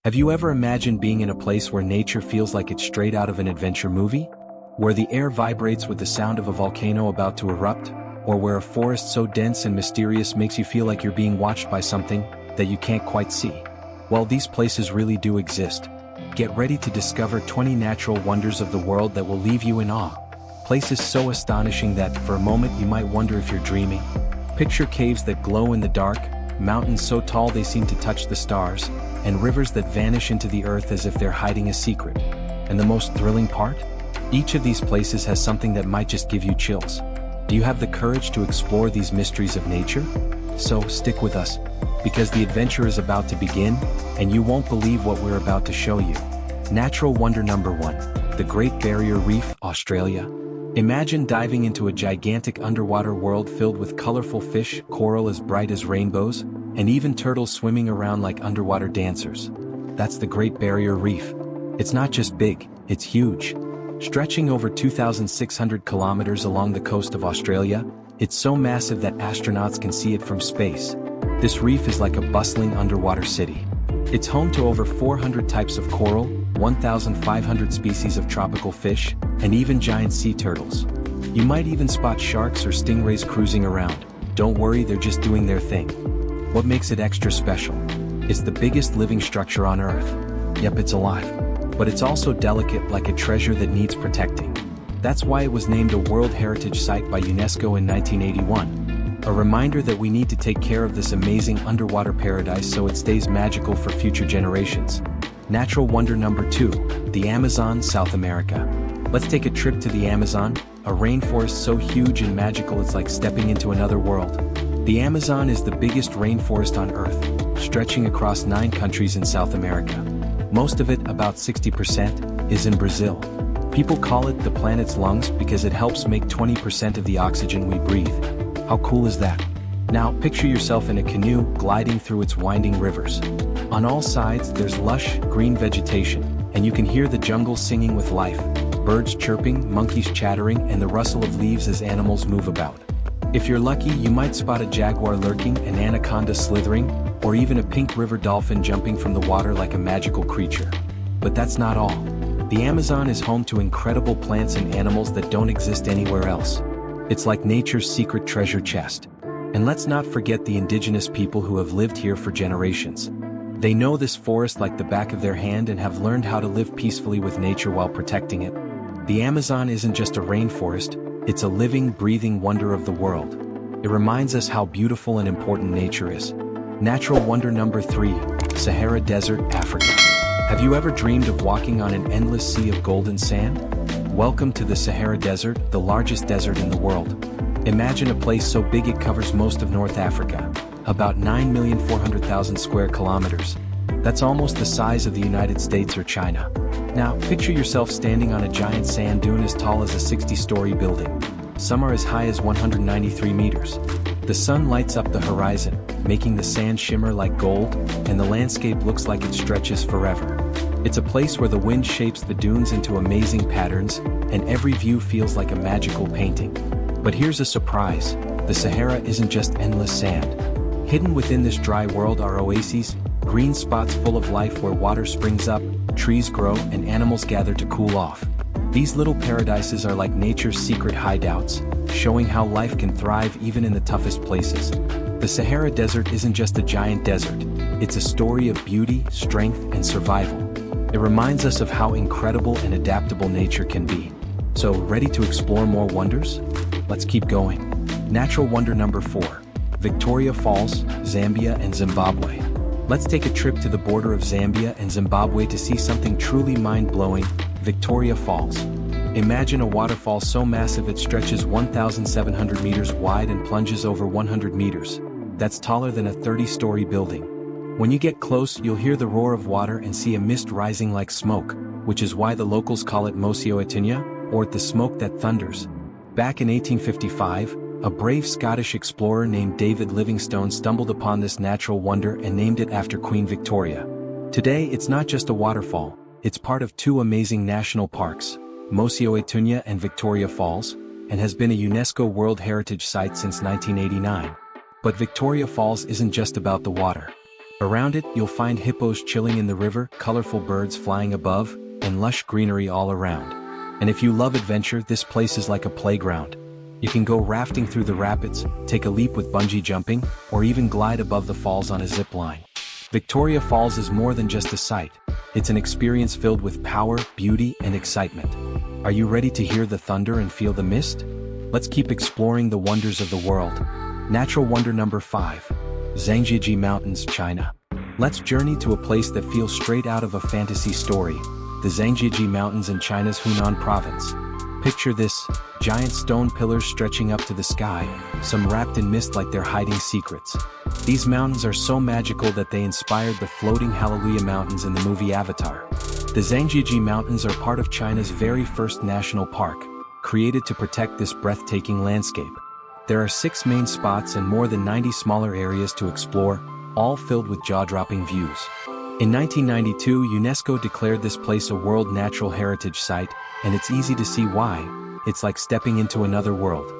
Have you ever imagined being in a place where nature feels like it's straight out of an adventure movie? Where the air vibrates with the sound of a volcano about to erupt? Or where a forest so dense and mysterious makes you feel like you're being watched by something that you can't quite see? Well, these places really do exist. Get ready to discover 20 natural wonders of the world that will leave you in awe. Places so astonishing that, for a moment, you might wonder if you're dreaming. Picture caves that glow in the dark, mountains so tall they seem to touch the stars, and rivers that vanish into the earth as if they're hiding a secret. And the most thrilling part? Each of these places has something that might just give you chills. Do you have the courage to explore these mysteries of nature? So stick with us, because the adventure is about to begin, and you won't believe what we're about to show you. Natural wonder number 1, the Great Barrier Reef, Australia. Imagine diving into a gigantic underwater world filled with colorful fish, coral as bright as rainbows, and even turtles swimming around like underwater dancers. That's the Great Barrier Reef. It's not just big, it's huge. Stretching over 2,600 kilometers along the coast of Australia, it's so massive that astronauts can see it from space. This reef is like a bustling underwater city. It's home to over 400 types of coral, 1,500 species of tropical fish, and even giant sea turtles. You might even spot sharks or stingrays cruising around. Don't worry, they're just doing their thing. What makes it extra special? It's the biggest living structure on Earth. Yep, it's alive. But it's also delicate, like a treasure that needs protecting. That's why it was named a World Heritage Site by UNESCO in 1981. A reminder that we need to take care of this amazing underwater paradise so it stays magical for future generations. Natural wonder number 2, the Amazon, South America. Let's take a trip to the Amazon, a rainforest so huge and magical it's like stepping into another world. The Amazon is the biggest rainforest on Earth, stretching across 9 countries in South America. Most of it, about 60%, is in Brazil. People call it the planet's lungs because it helps make 20% of the oxygen we breathe. How cool is that? Now picture yourself in a canoe gliding through its winding rivers. On all sides there's lush, green vegetation, and you can hear the jungle singing with life, birds chirping, monkeys chattering, and the rustle of leaves as animals move about. If you're lucky, you might spot a jaguar lurking, an anaconda slithering, or even a pink river dolphin jumping from the water like a magical creature. But that's not all. The Amazon is home to incredible plants and animals that don't exist anywhere else. It's like nature's secret treasure chest. And let's not forget the indigenous people who have lived here for generations. They know this forest like the back of their hand and have learned how to live peacefully with nature while protecting it. The Amazon isn't just a rainforest, it's a living, breathing wonder of the world. It reminds us how beautiful and important nature is. Natural wonder number 3, Sahara Desert, Africa. Have you ever dreamed of walking on an endless sea of golden sand? Welcome to the Sahara Desert, the largest desert in the world. Imagine a place so big it covers most of North Africa, about 9,400,000 square kilometers. That's almost the size of the United States or China. Now, picture yourself standing on a giant sand dune as tall as a 60-story building. Some are as high as 193 meters. The sun lights up the horizon, making the sand shimmer like gold, and the landscape looks like it stretches forever. It's a place where the wind shapes the dunes into amazing patterns, and every view feels like a magical painting. But here's a surprise. The Sahara isn't just endless sand. Hidden within this dry world are oases, green spots full of life where water springs up, trees grow, and animals gather to cool off. These little paradises are like nature's secret hideouts, showing how life can thrive even in the toughest places. The Sahara Desert isn't just a giant desert, it's a story of beauty, strength, and survival. It reminds us of how incredible and adaptable nature can be. So, ready to explore more wonders? Let's keep going. Natural wonder number 4, Victoria Falls, Zambia and Zimbabwe. Let's take a trip to the border of Zambia and Zimbabwe to see something truly mind-blowing, Victoria Falls. Imagine a waterfall so massive it stretches 1,700 meters wide and plunges over 100 meters. That's taller than a 30-story building. When you get close, you'll hear the roar of water and see a mist rising like smoke, which is why the locals call it Mosi-oa-Tunya, or the smoke that thunders. Back in 1855, a brave Scottish explorer named David Livingstone stumbled upon this natural wonder and named it after Queen Victoria. Today, it's not just a waterfall, it's part of 2 amazing national parks, Mosi-oa-Tunya and Victoria Falls, and has been a UNESCO World Heritage Site since 1989. But Victoria Falls isn't just about the water. Around it, you'll find hippos chilling in the river, colorful birds flying above, and lush greenery all around. And if you love adventure, this place is like a playground. You can go rafting through the rapids, take a leap with bungee jumping, or even glide above the falls on a zip line. Victoria Falls is more than just a sight. It's an experience filled with power, beauty, and excitement. Are you ready to hear the thunder and feel the mist? Let's keep exploring the wonders of the world. Natural wonder number 5. Zhangjiajie Mountains, China. Let's journey to a place that feels straight out of a fantasy story. The Zhangjiajie Mountains in China's Hunan province. Picture this, giant stone pillars stretching up to the sky, some wrapped in mist like they're hiding secrets. These mountains are so magical that they inspired the floating Hallelujah Mountains in the movie Avatar. The Zhangjiajie Mountains are part of China's very first national park, created to protect this breathtaking landscape. There are 6 main spots and more than 90 smaller areas to explore, all filled with jaw-dropping views. In 1992, UNESCO declared this place a World Natural Heritage Site, and it's easy to see why. It's like stepping into another world.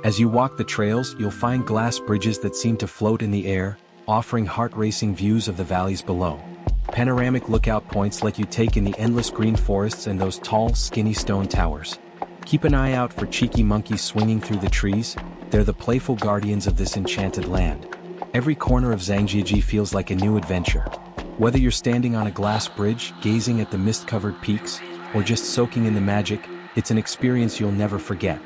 As you walk the trails, you'll find glass bridges that seem to float in the air, offering heart-racing views of the valleys below. Panoramic lookout points let you take in the endless green forests and those tall, skinny stone towers. Keep an eye out for cheeky monkeys swinging through the trees. They're the playful guardians of this enchanted land. Every corner of Zhangjiajie feels like a new adventure. Whether you're standing on a glass bridge, gazing at the mist-covered peaks, or just soaking in the magic, it's an experience you'll never forget.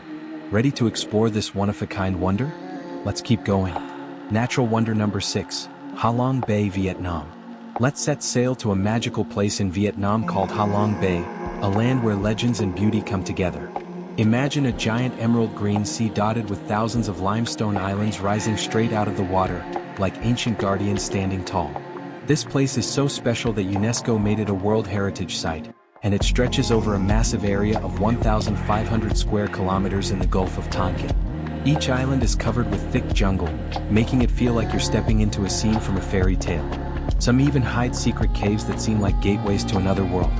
Ready to explore this one-of-a-kind wonder? Let's keep going. Natural wonder number 6. Ha Long Bay, Vietnam. Let's set sail to a magical place in Vietnam called Ha Long Bay, a land where legends and beauty come together. Imagine a giant emerald green sea dotted with thousands of limestone islands rising straight out of the water, like ancient guardians standing tall. This place is so special that UNESCO made it a World Heritage Site, and it stretches over a massive area of 1,500 square kilometers in the Gulf of Tonkin. Each island is covered with thick jungle, making it feel like you're stepping into a scene from a fairy tale. Some even hide secret caves that seem like gateways to another world.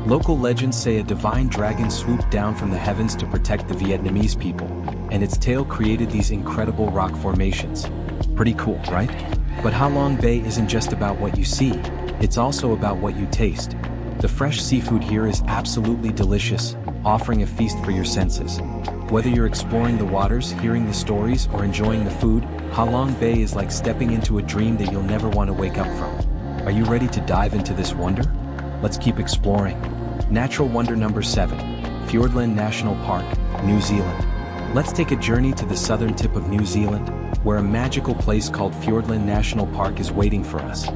Local legends say a divine dragon swooped down from the heavens to protect the Vietnamese people, and its tail created these incredible rock formations. Pretty cool, right? But Ha Long Bay isn't just about what you see, it's also about what you taste. The fresh seafood here is absolutely delicious, offering a feast for your senses. Whether you're exploring the waters, hearing the stories, or enjoying the food, Ha Long Bay is like stepping into a dream that you'll never want to wake up from. Are you ready to dive into this wonder? Let's keep exploring. Natural wonder number 7. Fiordland National Park, New Zealand. Let's take a journey to the southern tip of New Zealand, where a magical place called Fiordland National Park is waiting for us.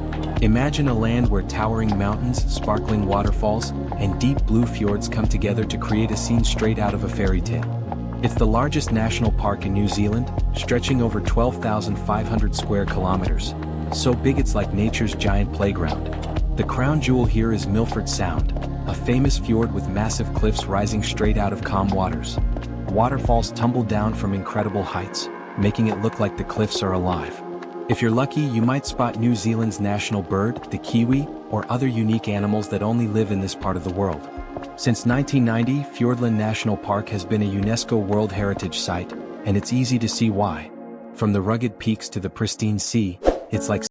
Imagine a land where towering mountains, sparkling waterfalls, and deep blue fjords come together to create a scene straight out of a fairy tale. It's the largest national park in New Zealand, stretching over 12,500 square kilometers. So big it's like nature's giant playground. The crown jewel here is Milford Sound, a famous fjord with massive cliffs rising straight out of calm waters. Waterfalls tumble down from incredible heights, making it look like the cliffs are alive. If you're lucky, you might spot New Zealand's national bird, the kiwi, or other unique animals that only live in this part of the world. Since 1990, Fiordland National Park has been a UNESCO World Heritage Site, and it's easy to see why. From the rugged peaks to the pristine sea, it's like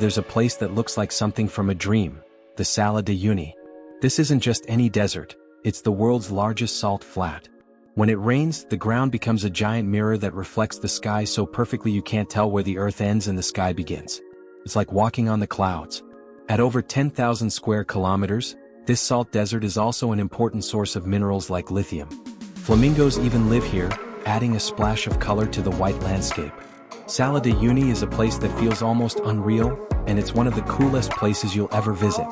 there's a place that looks like something from a dream, the Sala de Uyuni. This isn't just any desert, it's the world's largest salt flat. When it rains, the ground becomes a giant mirror that reflects the sky so perfectly you can't tell where the earth ends and the sky begins. It's like walking on the clouds. At over 10,000 square kilometers, this salt desert is also an important source of minerals like lithium. Flamingos even live here, adding a splash of color to the white landscape. Sala de Uyuni is a place that feels almost unreal, and it's one of the coolest places you'll ever visit.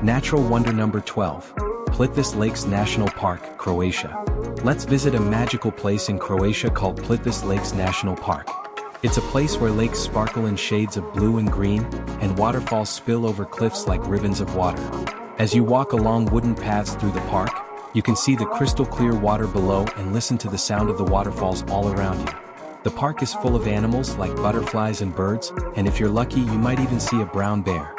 Natural wonder number 12. Plitvice Lakes National Park, Croatia. Let's visit a magical place in Croatia called Plitvice Lakes National Park. It's a place where lakes sparkle in shades of blue and green, and waterfalls spill over cliffs like ribbons of water. As you walk along wooden paths through the park, you can see the crystal clear water below and listen to the sound of the waterfalls all around you. The park is full of animals like butterflies and birds, and if you're lucky you might even see a brown bear.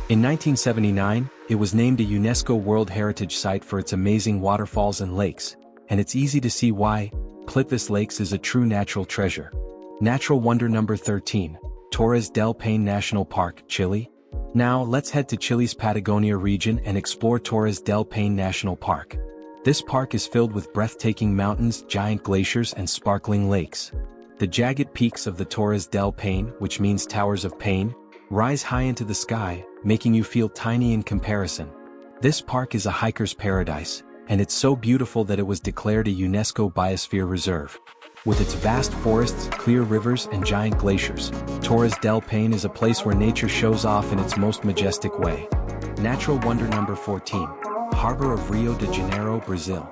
In 1979, it was named a UNESCO World Heritage Site for its amazing waterfalls and lakes, and it's easy to see why. Plitvice Lakes is a true natural treasure. Natural wonder number 13, Torres del Paine National Park, Chile. Now let's head to Chile's Patagonia region and explore Torres del Paine National Park. This park is filled with breathtaking mountains, giant glaciers, and sparkling lakes. The jagged peaks of the Torres del Paine, which means Towers of Paine, rise high into the sky, making you feel tiny in comparison. This park is a hiker's paradise, and it's so beautiful that it was declared a UNESCO Biosphere Reserve. With its vast forests, clear rivers, and giant glaciers, Torres del Paine is a place where nature shows off in its most majestic way. Natural wonder number 14. Harbor of Rio de Janeiro, Brazil.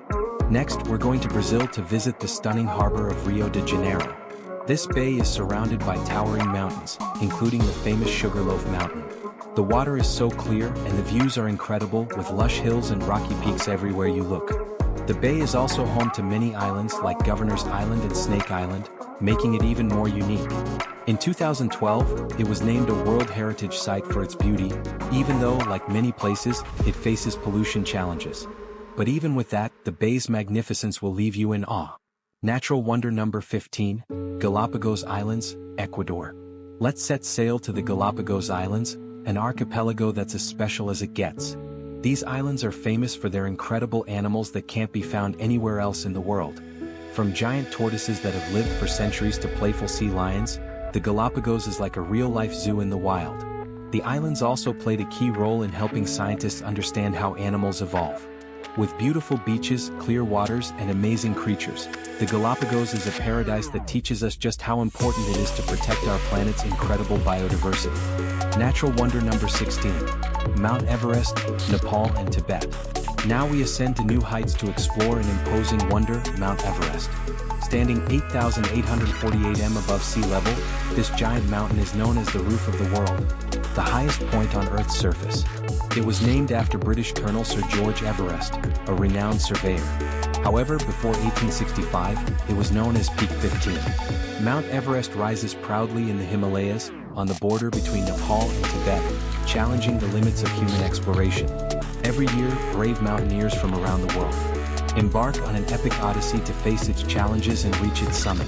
Next, we're going to Brazil to visit the stunning harbor of Rio de Janeiro. This bay is surrounded by towering mountains, including the famous Sugarloaf Mountain. The water is so clear and the views are incredible, with lush hills and rocky peaks everywhere you look. The bay is also home to many islands like Governor's Island and Snake Island, making it even more unique. In 2012, it was named a World Heritage Site for its beauty, even though, like many places, it faces pollution challenges. But even with that, the bay's magnificence will leave you in awe. Natural wonder number 15, Galapagos Islands, Ecuador. Let's set sail to the Galapagos Islands, an archipelago that's as special as it gets. These islands are famous for their incredible animals that can't be found anywhere else in the world. From giant tortoises that have lived for centuries to playful sea lions, the Galapagos is like a real-life zoo in the wild. The islands also played a key role in helping scientists understand how animals evolve. With beautiful beaches, clear waters, and amazing creatures, the Galapagos is a paradise that teaches us just how important it is to protect our planet's incredible biodiversity. Natural wonder number 16. Mount Everest, Nepal and Tibet. Now we ascend to new heights to explore an imposing wonder, Mount Everest. Standing 8,848 m above sea level, this giant mountain is known as the roof of the world, the highest point on Earth's surface. It was named after British Colonel Sir George Everest, a renowned surveyor. However, before 1865, it was known as Peak 15. Mount Everest rises proudly in the Himalayas, on the border between Nepal and Tibet, challenging the limits of human exploration. Every year, brave mountaineers from around the world embark on an epic odyssey to face its challenges and reach its summit.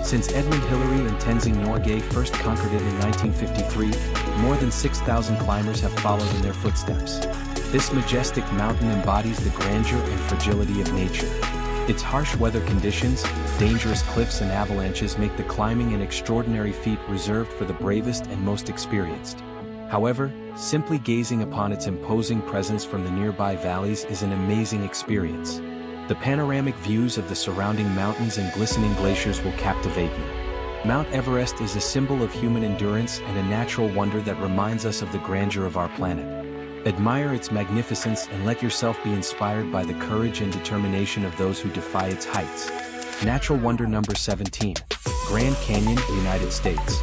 Since Edmund Hillary and Tenzing Norgay first conquered it in 1953, more than 6,000 climbers have followed in their footsteps. This majestic mountain embodies the grandeur and fragility of nature. Its harsh weather conditions, dangerous cliffs and avalanches make the climbing an extraordinary feat reserved for the bravest and most experienced. However, simply gazing upon its imposing presence from the nearby valleys is an amazing experience. The panoramic views of the surrounding mountains and glistening glaciers will captivate you. Mount Everest is a symbol of human endurance and a natural wonder that reminds us of the grandeur of our planet. Admire its magnificence and let yourself be inspired by the courage and determination of those who defy its heights. Natural wonder number 17. Grand Canyon, United States.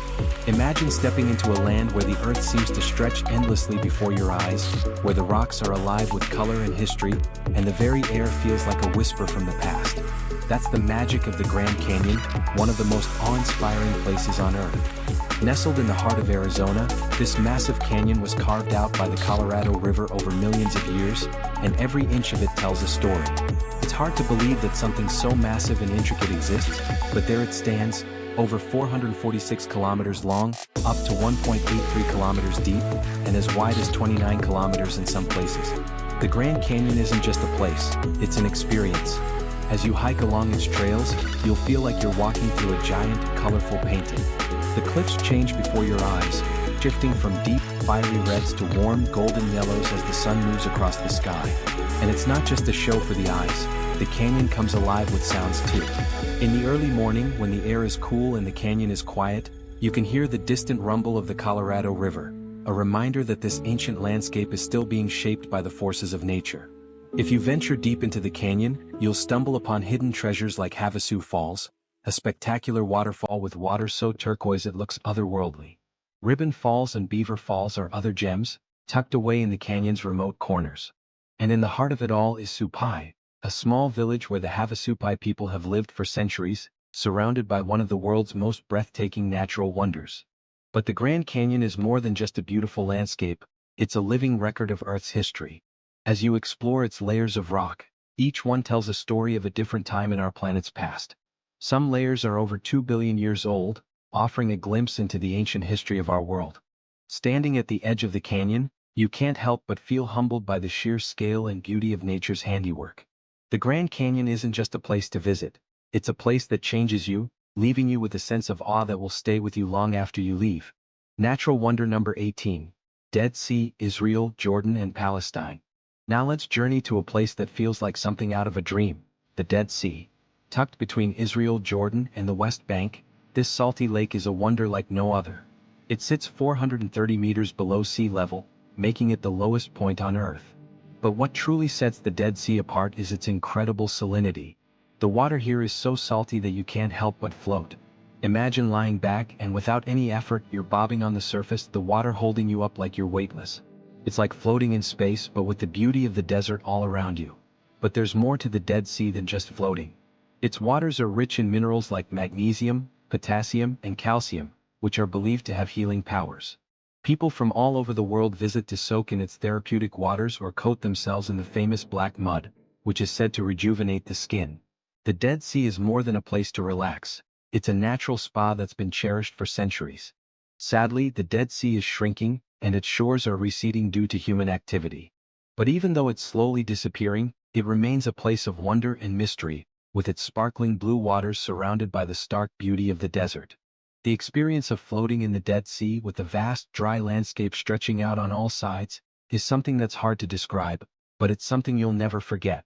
Imagine stepping into a land where the earth seems to stretch endlessly before your eyes, where the rocks are alive with color and history, and the very air feels like a whisper from the past. That's the magic of the Grand Canyon, one of the most awe-inspiring places on Earth. Nestled in the heart of Arizona, this massive canyon was carved out by the Colorado River over millions of years, and every inch of it tells a story. It's hard to believe that something so massive and intricate exists, but there it stands, over 446 kilometers long, up to 1.83 kilometers deep, and as wide as 29 kilometers in some places. The Grand Canyon isn't just a place, it's an experience. As you hike along its trails, you'll feel like you're walking through a giant, colorful painting. The cliffs change before your eyes, shifting from deep, fiery reds to warm, golden yellows as the sun moves across the sky. And it's not just a show for the eyes, the canyon comes alive with sounds too. In the early morning, when the air is cool and the canyon is quiet, you can hear the distant rumble of the Colorado River, a reminder that this ancient landscape is still being shaped by the forces of nature. If you venture deep into the canyon, you'll stumble upon hidden treasures like Havasu Falls, a spectacular waterfall with water so turquoise it looks otherworldly. Ribbon Falls and Beaver Falls are other gems, tucked away in the canyon's remote corners. And in the heart of it all is Supai, a small village where the Havasupai people have lived for centuries, surrounded by one of the world's most breathtaking natural wonders. But the Grand Canyon is more than just a beautiful landscape, it's a living record of Earth's history. As you explore its layers of rock, each one tells a story of a different time in our planet's past. Some layers are over 2 billion years old, offering a glimpse into the ancient history of our world. Standing at the edge of the canyon, you can't help but feel humbled by the sheer scale and beauty of nature's handiwork. The Grand Canyon isn't just a place to visit, it's a place that changes you, leaving you with a sense of awe that will stay with you long after you leave. Natural wonder number 18. Dead Sea, Israel, Jordan, and Palestine. Now let's journey to a place that feels like something out of a dream, the Dead Sea. Tucked between Israel, Jordan, and the West Bank, this salty lake is a wonder like no other. It sits 430 meters below sea level, making it the lowest point on Earth. But what truly sets the Dead Sea apart is its incredible salinity. The water here is so salty that you can't help but float. Imagine lying back and without any effort you're bobbing on the surface, the water holding you up like you're weightless. It's like floating in space but with the beauty of the desert all around you. But there's more to the Dead Sea than just floating. Its waters are rich in minerals like magnesium, potassium, and calcium, which are believed to have healing powers. People from all over the world visit to soak in its therapeutic waters or coat themselves in the famous black mud, which is said to rejuvenate the skin. The Dead Sea is more than a place to relax, it's a natural spa that's been cherished for centuries. Sadly, the Dead Sea is shrinking, and its shores are receding due to human activity. But even though it's slowly disappearing, it remains a place of wonder and mystery, with its sparkling blue waters surrounded by the stark beauty of the desert. The experience of floating in the Dead Sea with the vast dry landscape stretching out on all sides is something that's hard to describe, but it's something you'll never forget.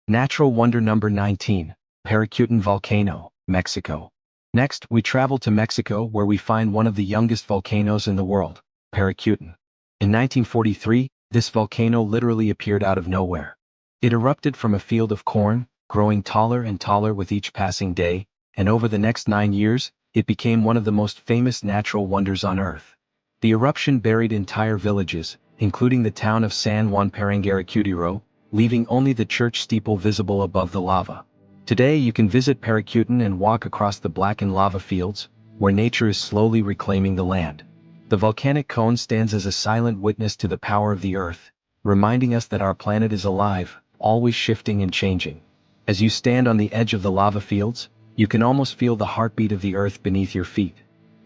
Natural wonder number 19, Paricutin Volcano, Mexico. Next, we travel to Mexico where we find one of the youngest volcanoes in the world, Paricutin. In 1943, this volcano literally appeared out of nowhere. It erupted from a field of corn, growing taller and taller with each passing day, and over the next 9 years, it became one of the most famous natural wonders on Earth. The eruption buried entire villages, including the town of San Juan Parangaricutiro, leaving only the church steeple visible above the lava. Today you can visit Paricutin and walk across the blackened lava fields, where nature is slowly reclaiming the land. The volcanic cone stands as a silent witness to the power of the Earth, reminding us that our planet is alive, always shifting and changing. As you stand on the edge of the lava fields, you can almost feel the heartbeat of the earth beneath your feet.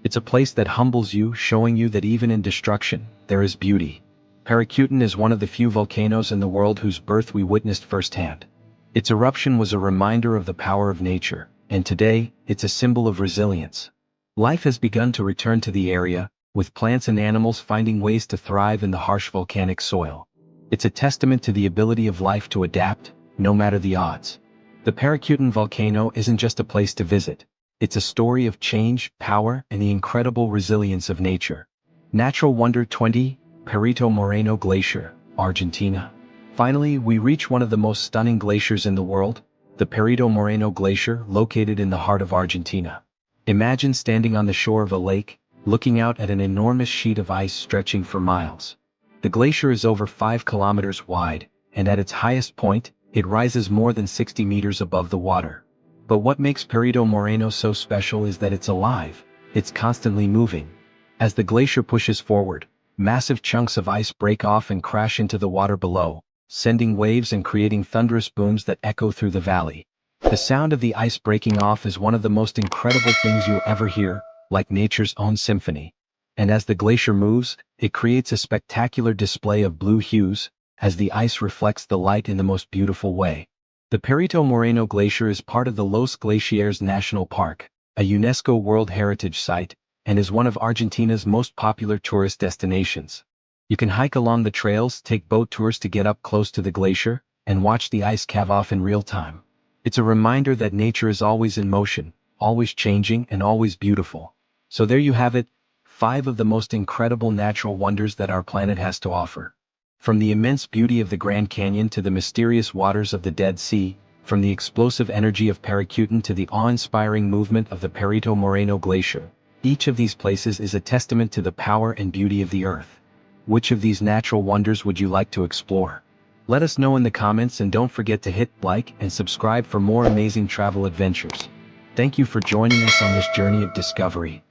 It's a place that humbles you, showing you that even in destruction, there is beauty. Paricutin is one of the few volcanoes in the world whose birth we witnessed firsthand. Its eruption was a reminder of the power of nature, and today, it's a symbol of resilience. Life has begun to return to the area, with plants and animals finding ways to thrive in the harsh volcanic soil. It's a testament to the ability of life to adapt, no matter the odds. The Paricutin volcano isn't just a place to visit. It's a story of change, power, and the incredible resilience of nature. Natural wonder 20, Perito Moreno Glacier, Argentina. Finally, we reach one of the most stunning glaciers in the world, the Perito Moreno Glacier, located in the heart of Argentina. Imagine standing on the shore of a lake, looking out at an enormous sheet of ice stretching for miles. The glacier is over 5 kilometers wide, and at its highest point, it rises more than 60 meters above the water. But what makes Perito Moreno so special is that it's alive, it's constantly moving. As the glacier pushes forward, massive chunks of ice break off and crash into the water below, sending waves and creating thunderous booms that echo through the valley. The sound of the ice breaking off is one of the most incredible things you'll ever hear, like nature's own symphony. And as the glacier moves, it creates a spectacular display of blue hues, as the ice reflects the light in the most beautiful way. The Perito Moreno Glacier is part of the Los Glaciares National Park, a UNESCO World Heritage Site, and is one of Argentina's most popular tourist destinations. You can hike along the trails, take boat tours to get up close to the glacier, and watch the ice calve off in real time. It's a reminder that nature is always in motion, always changing, and always beautiful. So there you have it, 5 of the most incredible natural wonders that our planet has to offer. From the immense beauty of the Grand Canyon to the mysterious waters of the Dead Sea, from the explosive energy of Paracutin to the awe-inspiring movement of the Perito Moreno Glacier, each of these places is a testament to the power and beauty of the Earth. Which of these natural wonders would you like to explore? Let us know in the comments, and don't forget to hit like and subscribe for more amazing travel adventures. Thank you for joining us on this journey of discovery.